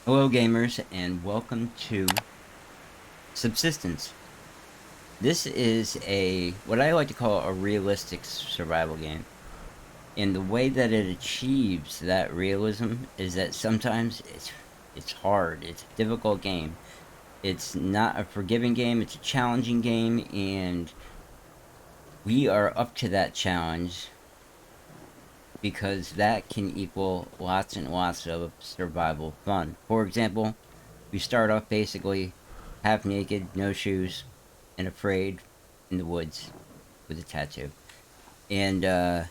Hello gamers and welcome to Subsistence. This is what I like to call a realistic survival game. And the way that it achieves that realism is that sometimes it's hard. It's a difficult game. It's not a forgiving game, it's a challenging game, and we are up to that challenge because that can equal lots and lots of survival fun. For example, we start off basically half naked, no shoes, and afraid in the woods with a tattoo. And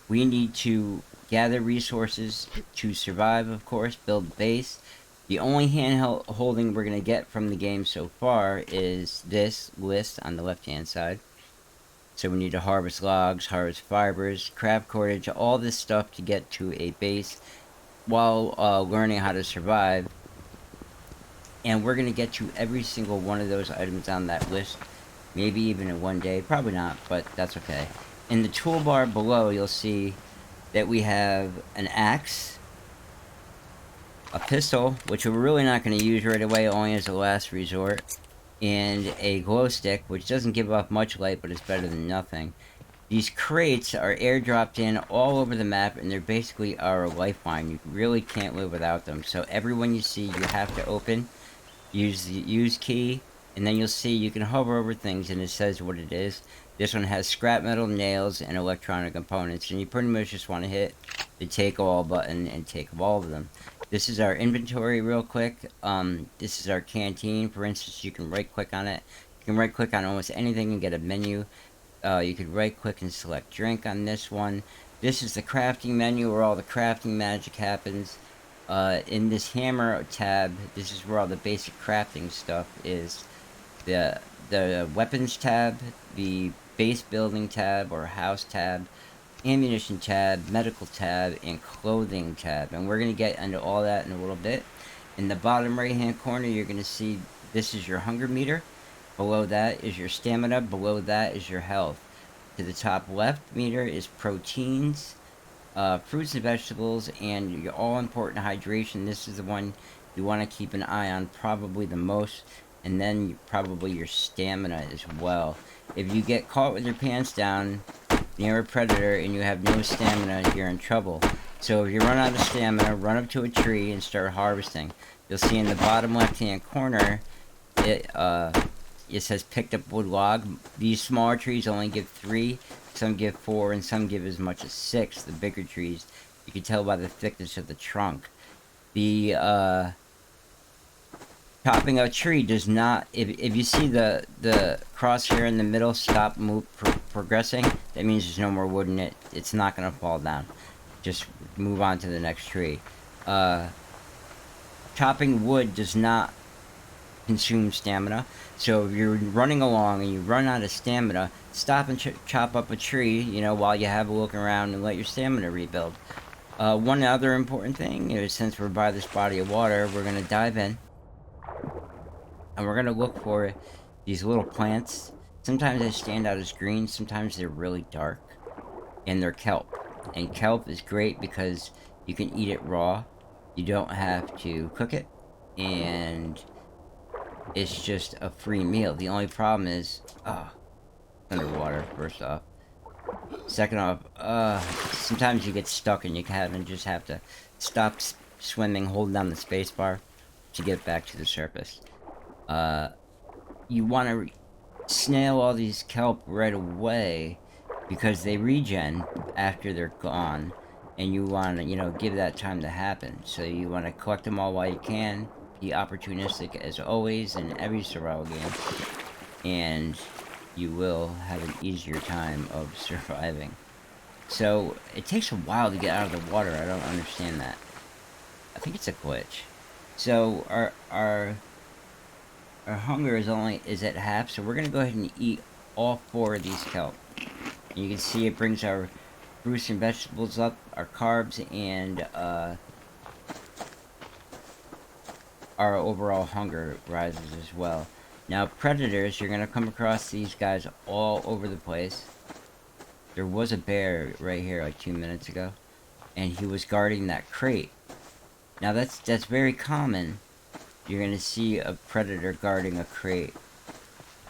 we need to gather resources to survive, of course, build a base. The only hand holding we're going to get from the game so far is this list on the left hand side. So we need to harvest logs, harvest fibers, craft cordage, all this stuff to get to a base while learning how to survive. And we're going to get to every single one of those items on that list, maybe even in one day. Probably not, but that's okay. In the toolbar below, you'll see that we have an axe, a pistol, which we're really not going to use right away, only as a last resort, and a glow stick, which doesn't give off much light, but it's better than nothing. These crates are airdropped in all over the map, and they're basically our lifeline. You really can't live without them. So every one you see, you have to open. Use the use key, and then you'll see you can hover over things and it says what it is. This one has scrap metal, nails, and electronic components, and you pretty much just want to hit the take all button and take all of them. This is our inventory real quick. This is our canteen. For instance, you can right click on it. You can right click on almost anything and get a menu. You could right click and select drink on this one. This is the crafting menu where all the crafting magic happens. In this hammer tab, this is where all the basic crafting stuff is. The weapons tab, the base building tab or house tab, ammunition tab, medical tab, and clothing tab. And we're going to get into all that in a little bit. In the bottom right hand corner, you're going to see this is your hunger meter. Below that is your stamina. Below that is your health. To the top left meter is proteins, fruits and vegetables, and your all-important hydration. This is the one you want to keep an eye on probably the most, and then probably your stamina as well. If you get caught with your pants down near a predator and you have no stamina, you're in trouble. So if you run out of stamina, run up to a tree and start harvesting. You'll see in the bottom left-hand corner, it says picked up wood log. These smaller trees only give 3, some give 4, and some give as much as 6, the bigger trees. You can tell by the thickness of the trunk. The chopping a tree does not, if you see the crosshair in the middle, stop progressing, that means there's no more wood in it. It's not going to fall down. Just move on to the next tree. Chopping wood does not consume stamina. So if you're running along and you run out of stamina, stop and chop up a tree, while you have a look around and let your stamina rebuild. One other important thing is, since we're by this body of water, we're going to dive in and we're going to look for these little plants. Sometimes they stand out as green, sometimes they're really dark, and they're kelp. And kelp is great because you can eat it raw. You don't have to cook it, and it's just a free meal. The only problem is, underwater, first off. Second off, sometimes you get stuck and you just have to stop swimming, hold down the space bar to get back to the surface. You want to snail all these kelp right away because they regen after they're gone, and you want to, give that time to happen. So you want to collect them all while you can. Be opportunistic as always in every survival game, and you will have an easier time of surviving. So it takes a while to get out of the water. I don't understand that. I think it's a glitch. So our hunger is at half, so we're gonna go ahead and eat all 4 of these kelp. And you can see it brings our fruits and vegetables up, our carbs, and our overall hunger rises as well. Now, predators, you're going to come across these guys all over the place. There was a bear right here like 2 minutes ago, and he was guarding that crate. Now that's very common. You're gonna see a predator guarding a crate.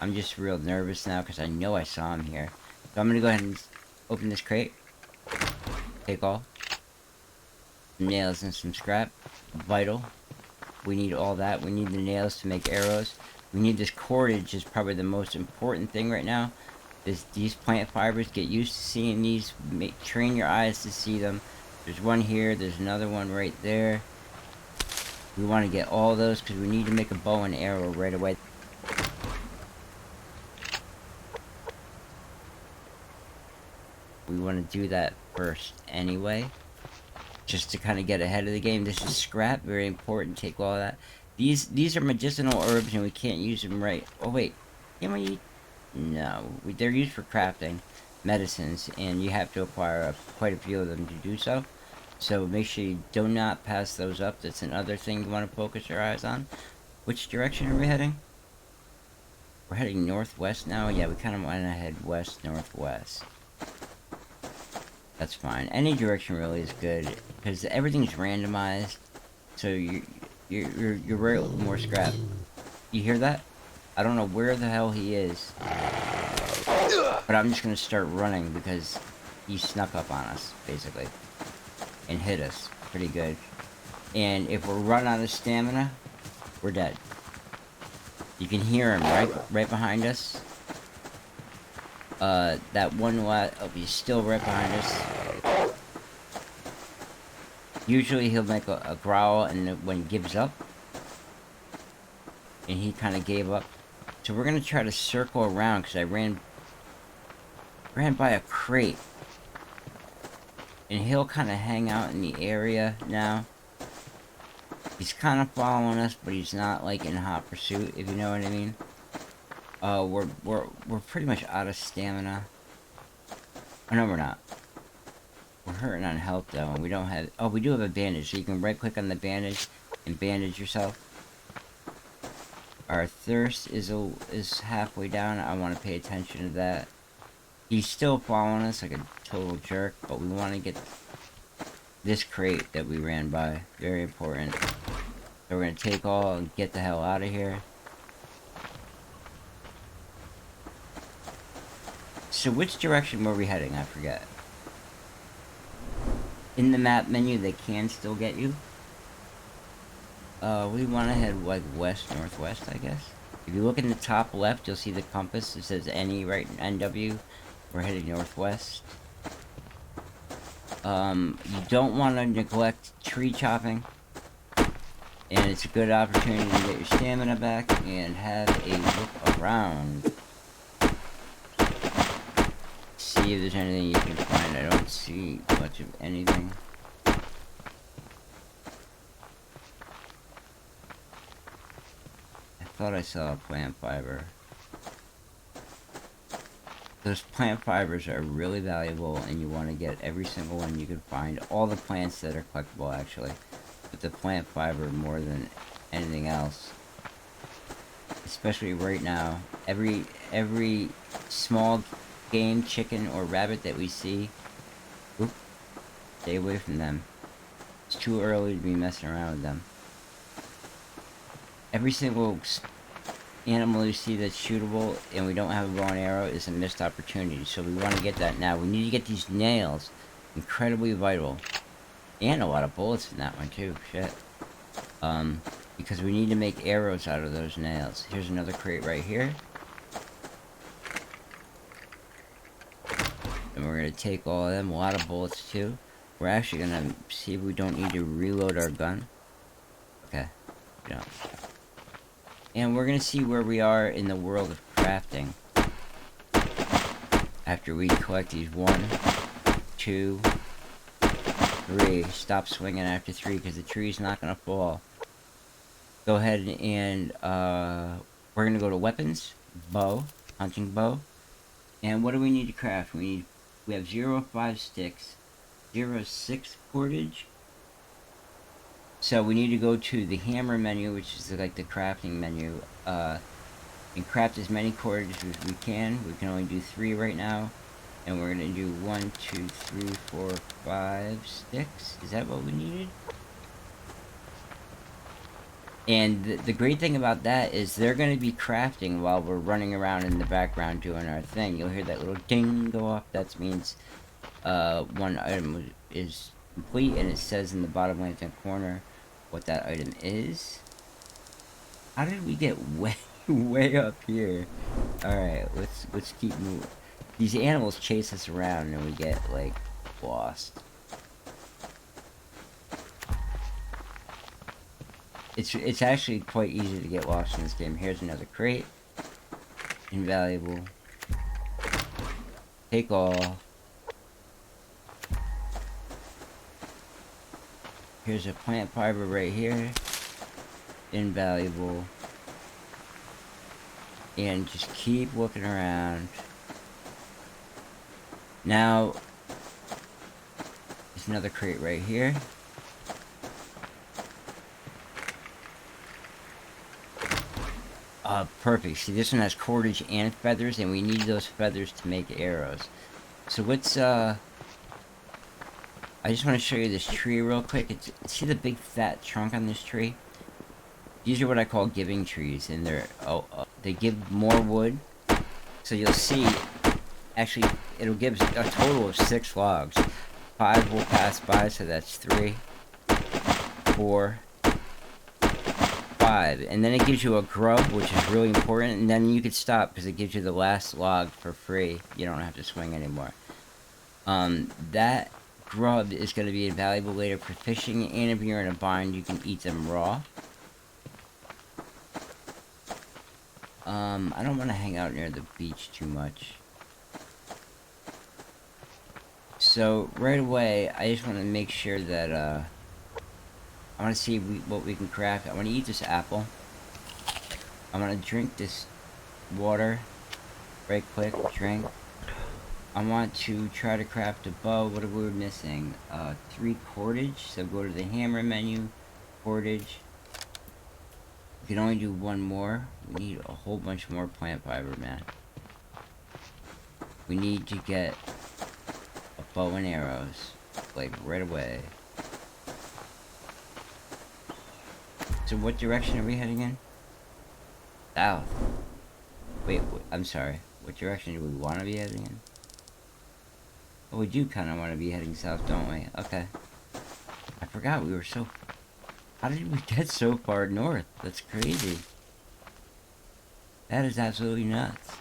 I'm just real nervous now because I know I saw him here. So I'm gonna go ahead and open this crate. Take all. Some nails and some scrap. Vital. We need all that. We need the nails to make arrows. We need this cordage is probably the most important thing right now. These plant fibers, get used to seeing these. Train your eyes to see them. There's one here. There's another one right there. We want to get all those because we need to make a bow and arrow right away. We want to do that first anyway. Just to kind of get ahead of the game. This is scrap. Very important. Take all that. These are medicinal herbs and we can't use them right. Oh wait. Can we? No. They're used for crafting medicines and you have to acquire quite a few of them to do so. So make sure you do not pass those up. That's another thing you want to focus your eyes on. Which direction are we heading? We're heading northwest now? Yeah, we kind of want to head west-northwest. That's fine. Any direction really is good. Because everything's randomized. So you're right with more scrap. You hear that? I don't know where the hell he is. But I'm just going to start running because he snuck up on us, basically. And hit us pretty good. And if we're run out of stamina, we're dead. You can hear him right behind us. That one oh, he's still right behind us. Usually he'll make a growl and when he gives up. And he kind of gave up. So we're gonna try to circle around because I ran by a crate. And he'll kind of hang out in the area now. He's kind of following us, but he's not like in hot pursuit, if you know what I mean. We're pretty much out of stamina. Oh, no, we're not. We're hurting on health though, and we don't have. Oh, we do have a bandage, so you can right-click on the bandage and bandage yourself. Our thirst is halfway down. I want to pay attention to that. He's still following us like a total jerk, but we want to get this crate that we ran by. Very important. So we're gonna take all and get the hell out of here. So which direction were we heading? I forget. In the map menu, they can still get you. We want to head like west-northwest, I guess. If you look in the top left, you'll see the compass. It says NE right in NW. We're heading northwest. You don't want to neglect tree chopping. And it's a good opportunity to get your stamina back and have a look around. See if there's anything you can find. I don't see much of anything. I thought I saw a plant fiber. Those plant fibers are really valuable and you want to get every single one you can find. All the plants that are collectible actually. But the plant fiber more than anything else. Especially right now. Every small game, chicken, or rabbit that we see, oop, stay away from them. It's too early to be messing around with them. Every single animal you see that's shootable and we don't have a bow and arrow is a missed opportunity, so we want to get that now. We need to get these nails. Incredibly vital. And a lot of bullets in that one too, shit. Because we need to make arrows out of those nails. Here's another crate right here. And we're going to take all of them, a lot of bullets too. We're actually going to see if we don't need to reload our gun. Okay, we don't. And we're going to see where we are in the world of crafting. After we collect these 1, 2, 3. Stop swinging after 3 because the tree's not going to fall. Go ahead and we're going to go to weapons, bow, hunting bow. And what do we need to craft? We have 0.5 sticks, 0.6 cordage. So we need to go to the hammer menu, which is like the crafting menu, and craft as many cordages as we can. We can only do 3 right now. And we're going to do 1, 2, 3, 4, 5 sticks. Is that what we needed? And the great thing about that is they're going to be crafting while we're running around in the background doing our thing. You'll hear that little ding go off. That means one item is complete, and it says in the bottom left-hand corner what that item is. How did we get way way up here? All right, let's keep moving. These animals chase us around, and we get like lost. It's actually quite easy to get lost in this game. Here's another crate. Invaluable. Take all. Here's a plant fiber right here. Invaluable. And just keep looking around. Now, there's another crate right here. Perfect. See, this one has cordage and feathers, and we need those feathers to make arrows. So let's, I just want to show you this tree real quick. See the big fat trunk on this tree? These are what I call giving trees, and they give more wood. So you'll see, actually, it'll give a total of 6 logs. 5 will pass by, so that's 3, 4, 5. And then it gives you a grub, which is really important, and then you can stop, because it gives you the last log for free. You don't have to swing anymore. That grub is going to be invaluable later for fishing, and if you're in a bind, you can eat them raw. I don't want to hang out near the beach too much. So, right away, I just want to make sure that, I want to see what we can craft. I want to eat this apple. I want to drink this water. Right click, drink. I want to try to craft a bow. What are we missing? 3 cordage. So go to the hammer menu, cordage. We can only do 1 more. We need a whole bunch more plant fiber, man. We need to get a bow and arrows, like right away. So what direction are we heading in? South. Wait, I'm sorry. What direction do we want to be heading in? Oh, we do kind of want to be heading south, don't we? Okay. I forgot we were so... How did we get so far north? That's crazy. That is absolutely nuts.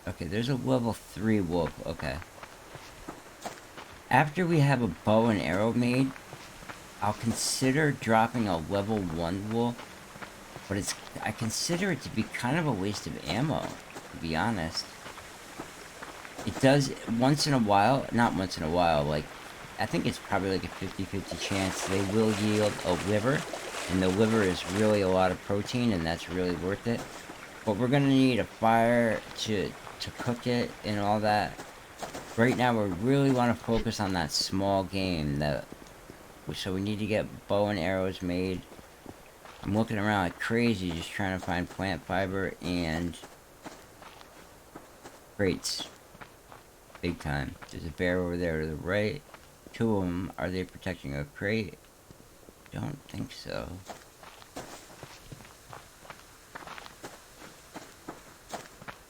Okay, there's a level 3 wolf. Okay. After we have a bow and arrow made, I'll consider dropping a level 1 wolf. But I consider it to be kind of a waste of ammo, to be honest. It does, once in a while, not once in a while, like, I think it's probably like a 50-50 chance they will yield a liver, and the liver is really a lot of protein, and that's really worth it. But we're gonna need a fire to cook it and all that. Right now, we really want to focus on that small game, so we need to get bow and arrows made. I'm looking around like crazy, just trying to find plant fiber and crates. Big time. There's a bear over there to the right. 2 of them. Are they protecting a crate? Don't think so. Is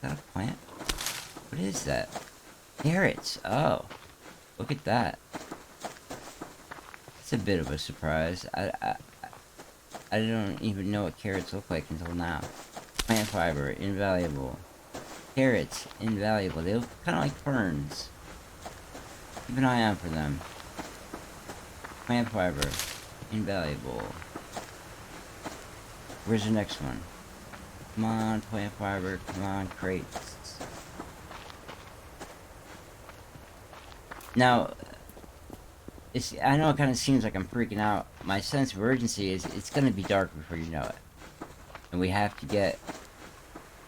that a plant? What is that? Carrots. Oh. Look at that. It's a bit of a surprise. I don't even know what carrots look like until now. Plant fiber. Invaluable. Carrots. Invaluable. They look kind of like ferns. Keep an eye out for them. Plant fiber. Invaluable. Where's the next one? Come on, plant fiber. Come on, crates. Now, I know it kind of seems like I'm freaking out. My sense of urgency is it's going to be dark before you know it. And we have to get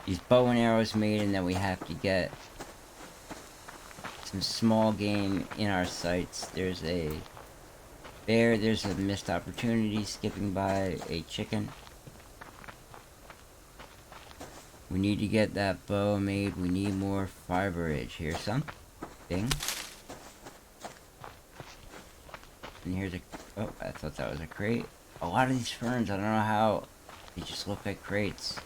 these bow and arrows made, and then we have to get some small game in our sights. There's a bear, there's a missed opportunity skipping by a chicken. We need to get that bow made. We need more fiberage. Here's some. Ding. And here's a... Oh, I thought that was a crate. a lot of these ferns, I don't know how, they just look like crates.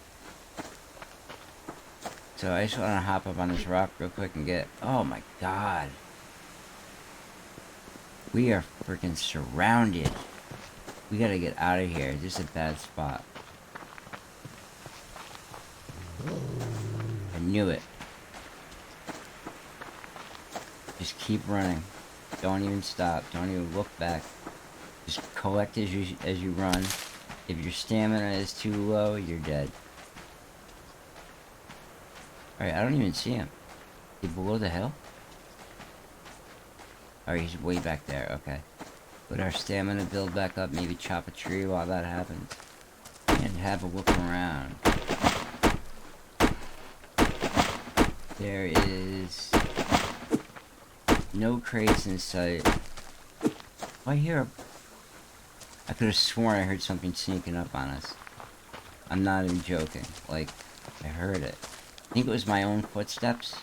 So I just want to hop up on this rock real quick and get... Oh my god. We are freaking surrounded. We gotta get out of here. This is a bad spot. I knew it. Just keep running. Don't even stop. Don't even look back. Just collect as you run. If your stamina is too low, you're dead. Alright, I don't even see him. Is he below the hill? Alright, he's way back there. Okay. Let our stamina build back up. Maybe chop a tree while that happens. And have a look around. There is no crates in sight. Oh, I hear I could have sworn I heard something sneaking up on us. I'm not even joking. Like, I heard it. I think it was my own footsteps.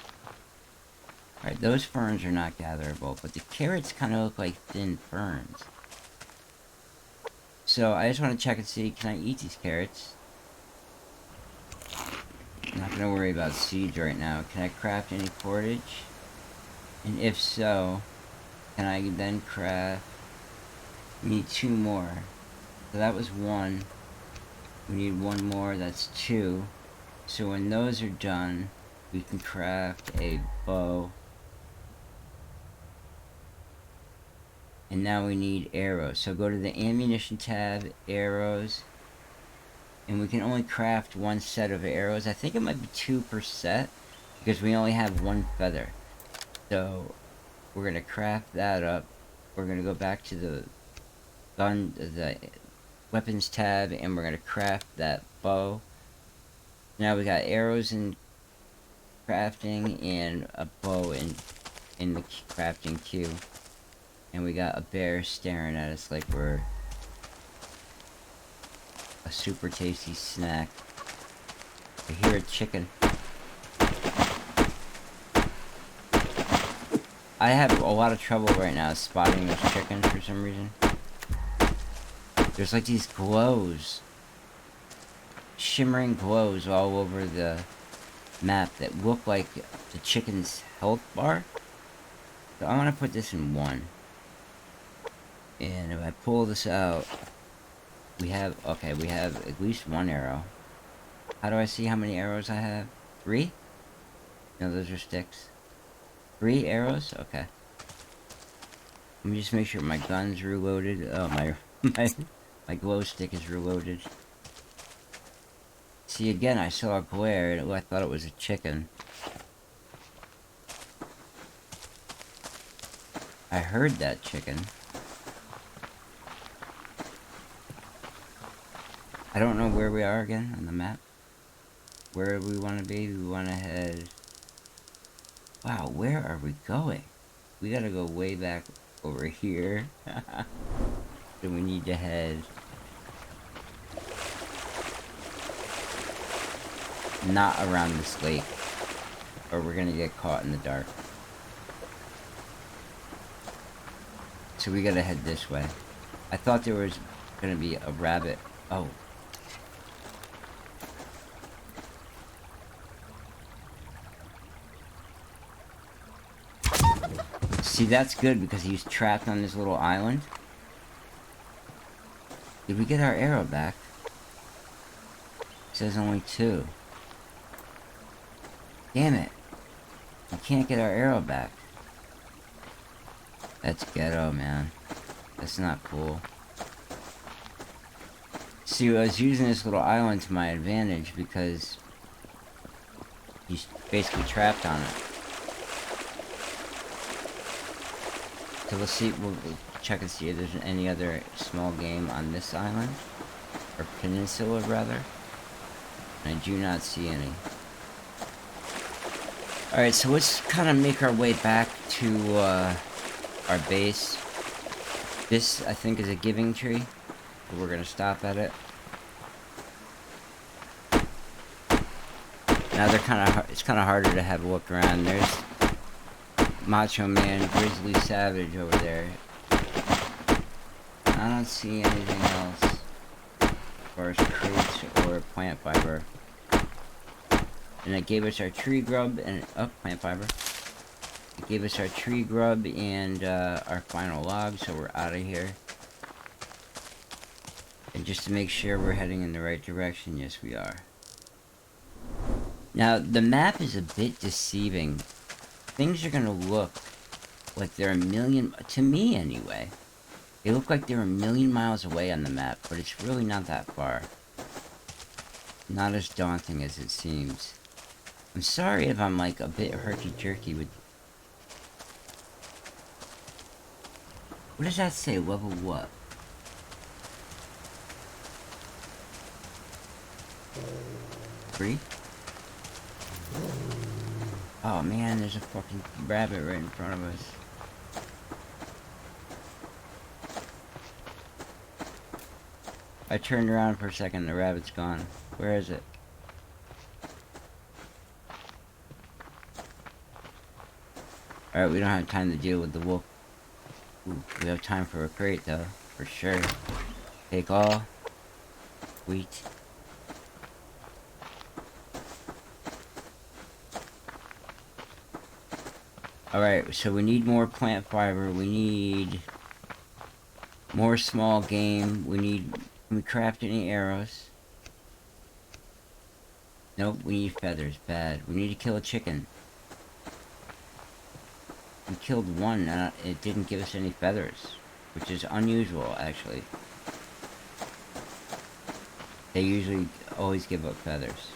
Alright, those ferns are not gatherable, but the carrots kind of look like thin ferns. So, I just want to check and see, can I eat these carrots? I'm not going to worry about seeds right now. Can I craft any cordage? And if so, can I then craft... We need 2 more. So that was 1. We need 1 more, that's 2. So when those are done, we can craft a bow. And now we need arrows. So go to the ammunition tab, arrows. And we can only craft 1 set of arrows. I think it might be 2 per set, because we only have 1 feather. So we're going to craft that up. We're going to go back to the weapons tab, and we're going to craft that bow. Now we got arrows in crafting and a bow in the crafting queue. And we got a bear staring at us like we're a super tasty snack. I hear a chicken. I have a lot of trouble right now spotting those chickens for some reason. There's like these glows. Shimmering glows all over the map that look like the chicken's health bar. So I want to put this in 1. And if I pull this out, we have at least 1 arrow. How do I see how many arrows I have? 3? No, those are sticks. 3 arrows? Okay. Let me just make sure my gun's reloaded. Oh, my glow stick is reloaded. See, again, I saw a glare, and I thought it was a chicken. I heard that chicken. I don't know where we are again on the map. Where we want to be, we want to head... Wow, where are we going? We gotta go way back over here. So we need to head... not around this lake, or we're gonna get caught in the dark. So we gotta head this way. I thought there was gonna be a rabbit. Oh. See, that's good because he's trapped on this little island. Did we get our arrow back? It says only 2. Damn it. We can't get our arrow back. That's ghetto, man. That's not cool. See, I was using this little island to my advantage because he's basically trapped on it. So let's see, we'll check and see if there's any other small game on this island. Or peninsula, rather. And I do not see any. Alright, so let's kind of make our way back to our base. This, I think, is a giving tree. So we're going to stop at it. Now it's kind of harder to have a look around. There's Macho Man, Grizzly Savage over there. I don't see anything else. far as crates or plant fiber. And it gave us our tree grub and plant fiber. It gave us our tree grub and our final log, so we're out of here. And just to make sure we're heading in the right direction, yes we are. Now, the map is a bit deceiving. Things are gonna look like they're a million, to me anyway. They look like they're a million miles away on the map, but it's really not that far. Not as daunting as it seems. I'm sorry if I'm like a bit herky-jerky with... What does that say? Level what? 3? Oh man, there's a fucking rabbit right in front of us. I turned around for a second, the rabbit's gone. Where is it? Alright, we don't have time to deal with the wolf. Ooh, we have time for a crate though, for sure. Take all. Wheat. Alright, so we need more plant fiber, we need more small game, can we craft any arrows? Nope, we need feathers, bad. We need to kill a chicken. We killed one and it didn't give us any feathers, which is unusual actually. They usually always give up feathers.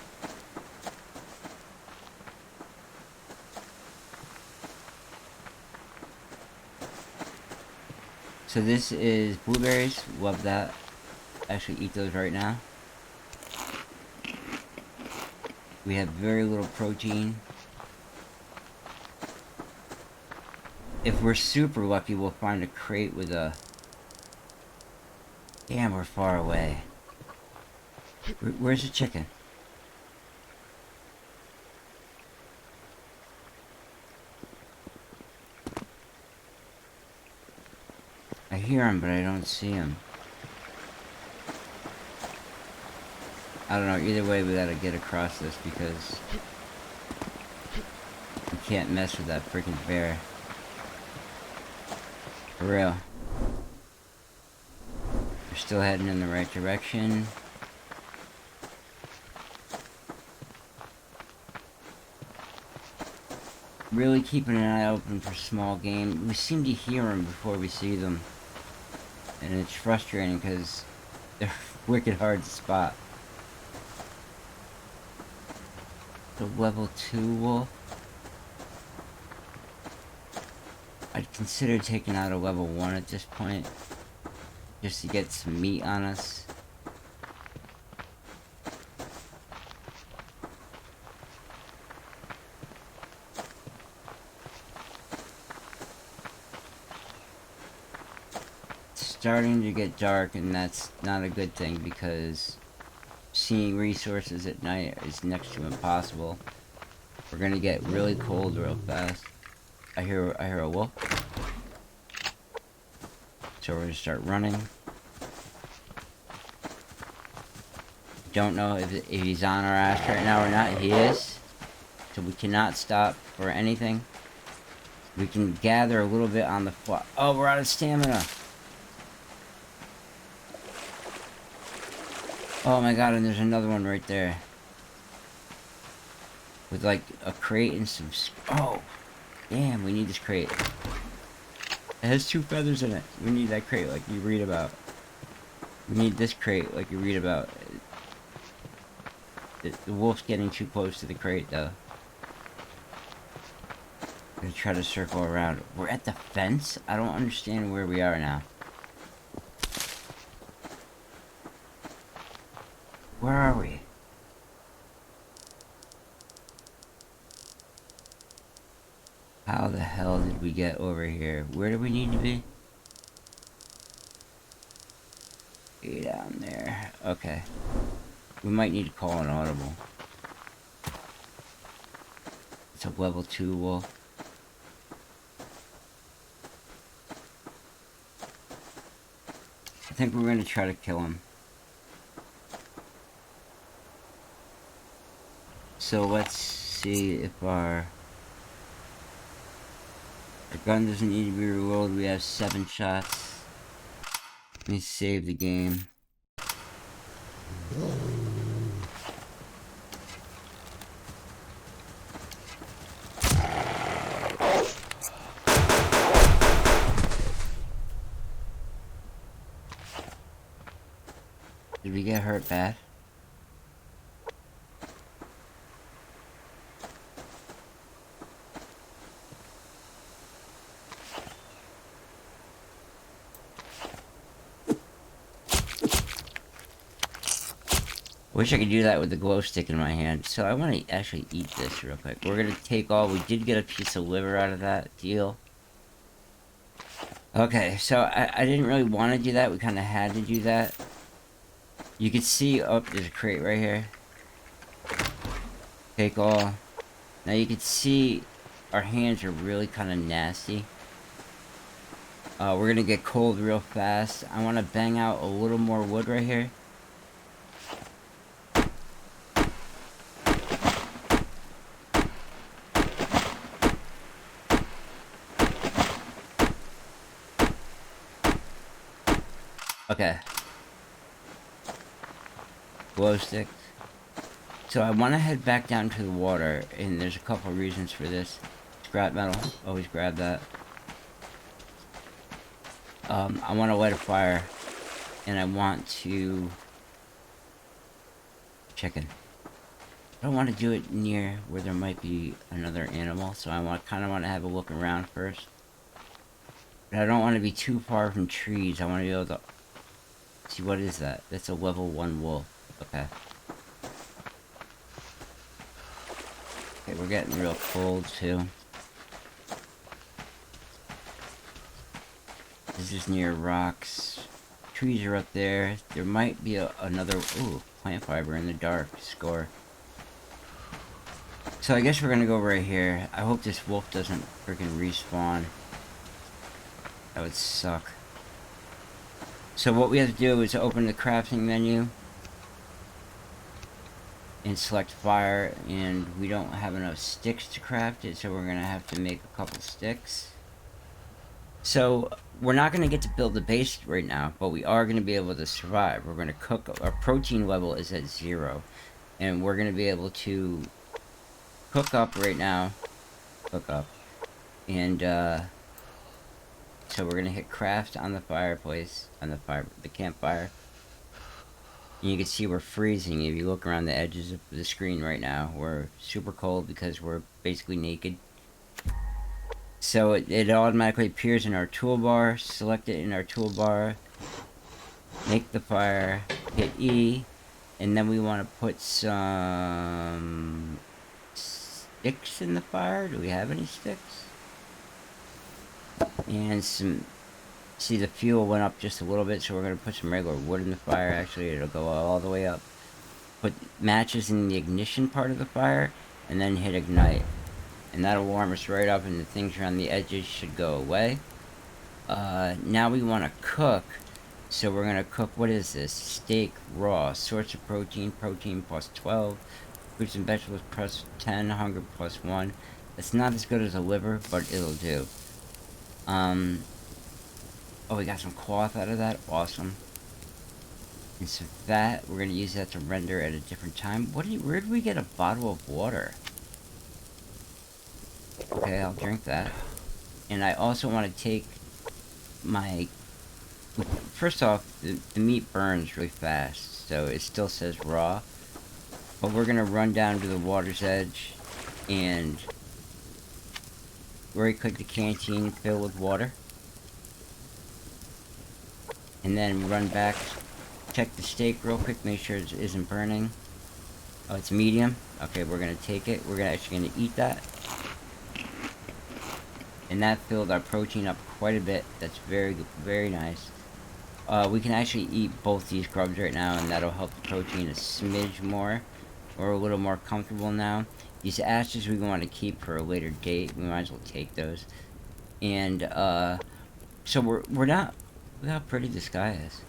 So this is blueberries, love that. Actually eat those right now. We have very little protein. If we're super lucky, we'll find a crate with a... Damn, we're far away. Where's the chicken? I hear him, but I don't see him. I don't know, either way we gotta get across this because we can't mess with that freaking bear. For real. We're still heading in the right direction. Really keeping an eye open for small game. We seem to hear them before we see them. And it's frustrating because they're wicked hard to spot. The level 2 wolf. I'd consider taking out a level 1 at this point. Just to get some meat on us. It's starting to get dark and that's not a good thing because seeing resources at night is next to impossible. We're gonna get really cold real fast. I hear a wolf. So we're gonna start running. Don't know if he's on our ass right now or not. He is. So we cannot stop for anything. We can gather a little bit on the fly. Oh, we're out of stamina. Oh my god, and there's another one right there. With like a crate and some... Oh! Damn, we need this crate. It has 2 feathers in it. We need that crate like you read about. We need this crate like you read about. The wolf's getting too close to the crate though. I'm gonna try to circle around. We're at the fence? I don't understand where we are now. Where are we? How the hell did we get over here? Where do we need to be? Way down there. Okay. We might need to call an audible. It's a level 2 wolf. I think we're gonna try to kill him. So let's see if our gun doesn't need to be reloaded. We have 7 shots. Let me save the game. Did we get hurt bad? Wish I could do that with the glow stick in my hand. So I want to actually eat this real quick. We're gonna take all. We did get a piece of liver out of that deal. Okay, so I didn't really want to do that. We kind of had to do that. You can see, oh, there's a crate right here. Take all. Now you can see our hands are really kind of nasty. We're gonna get cold real fast. I want to bang out a little more wood right here. Okay. Glow sticks. So I want to head back down to the water, and there's a couple reasons for this. Scrap metal, always grab that. I want to light a fire, and I want to... Chicken. I don't want to do it near where there might be another animal, so I kind of want to have a look around first. But I don't want to be too far from trees. I want to be able to... See, what is that? That's a level 1 wolf. Okay. Okay, we're getting real cold, too. This is near rocks. Trees are up there. There might be another... Ooh, plant fiber in the dark. Score. So I guess we're gonna go right here. I hope this wolf doesn't freaking respawn. That would suck. So what we have to do is open the crafting menu and select fire, and we don't have enough sticks to craft it, so we're gonna have to make a couple sticks. So we're not gonna get to build the base right now, but we are gonna be able to survive. We're gonna cook. Our protein level is at 0, and we're gonna be able to cook up right now. Cook up, and so we're gonna hit craft on the fireplace, on the campfire. And you can see we're freezing. If you look around the edges of the screen right now, we're super cold because we're basically naked. So it automatically appears in our toolbar. Select it in our toolbar. Make the fire. Hit E. And then we want to put some sticks in the fire. Do we have any sticks? And some... See, the fuel went up just a little bit, so we're going to put some regular wood in the fire. Actually, it'll go all the way up. Put matches in the ignition part of the fire, and then hit ignite. And that'll warm us right up, and the things around the edges should go away. Now we want to cook. So we're going to cook, what is this? Steak raw. Source of protein, protein plus 12. Fruits and vegetables plus 10. Hunger plus 1. It's not as good as a liver, but it'll do. Oh, we got some cloth out of that. Awesome. And so that, we're going to use that to render at a different time. Where did we get a bottle of water? Okay, I'll drink that. And I also want to take my... First off, the meat burns really fast, so it still says raw. But we're going to run down to the water's edge and right click the canteen, fill with water. And then run back, check the steak real quick, make sure it isn't burning. Oh, it's medium. Okay, we're gonna take it. We're actually gonna eat that. And that filled our protein up quite a bit. That's very, very nice. We can actually eat both these grubs right now, and that'll help the protein a smidge more. We're a little more comfortable now. These ashes we want to keep for a later date. We might as well take those. And so we're not... Look how pretty the sky is.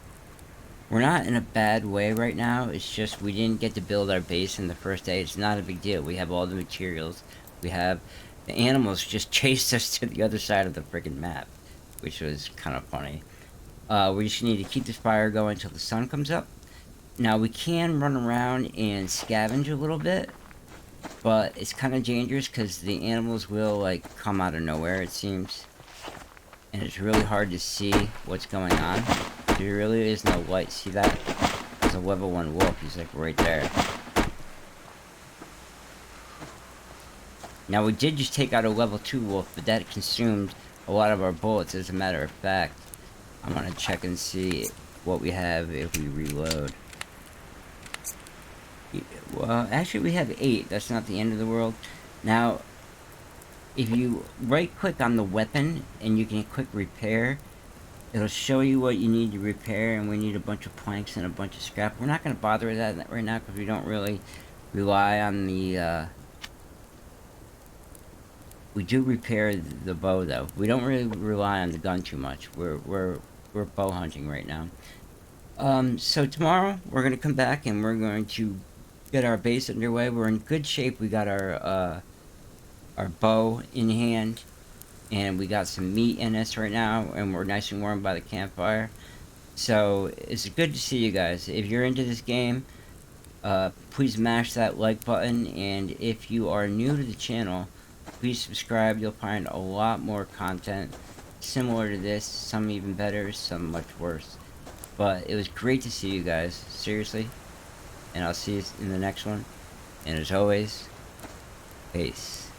We're not in a bad way right now. It's just we didn't get to build our base in the first day. It's not a big deal. We have all the materials. We have the animals just chased us to the other side of the freaking map, which was kind of funny. We just need to keep this fire going until the sun comes up. Now we can run around and scavenge a little bit, but it's kind of dangerous because the animals will like come out of nowhere, it seems, and it's really hard to see what's going on. There really is no light. See that? There's a level 1 wolf. He's like right there. Now we did just take out a level 2 wolf, but that consumed a lot of our bullets. As a matter of fact, I'm gonna check and see what we have if we reload. Well, actually we have 8. That's not the end of the world. Now, if you right click on the weapon and you can click repair, it'll show you what you need to repair, and we need a bunch of planks and a bunch of scrap. We're not going to bother with that right now because we don't really rely on the, we do repair the bow though. We don't really rely on the gun too much. We're bow hunting right now. So tomorrow we're going to come back and we're going to get our base underway. We're in good shape. We got our bow in hand, and we got some meat in us right now, and we're nice and warm by the campfire. So it's good to see you guys. If you're into this game, please mash that like button, and if you are new to the channel, please subscribe. You'll find a lot more content similar to this, some even better, some much worse. But it was great to see you guys, seriously, and I'll see you in the next one. And as always, peace.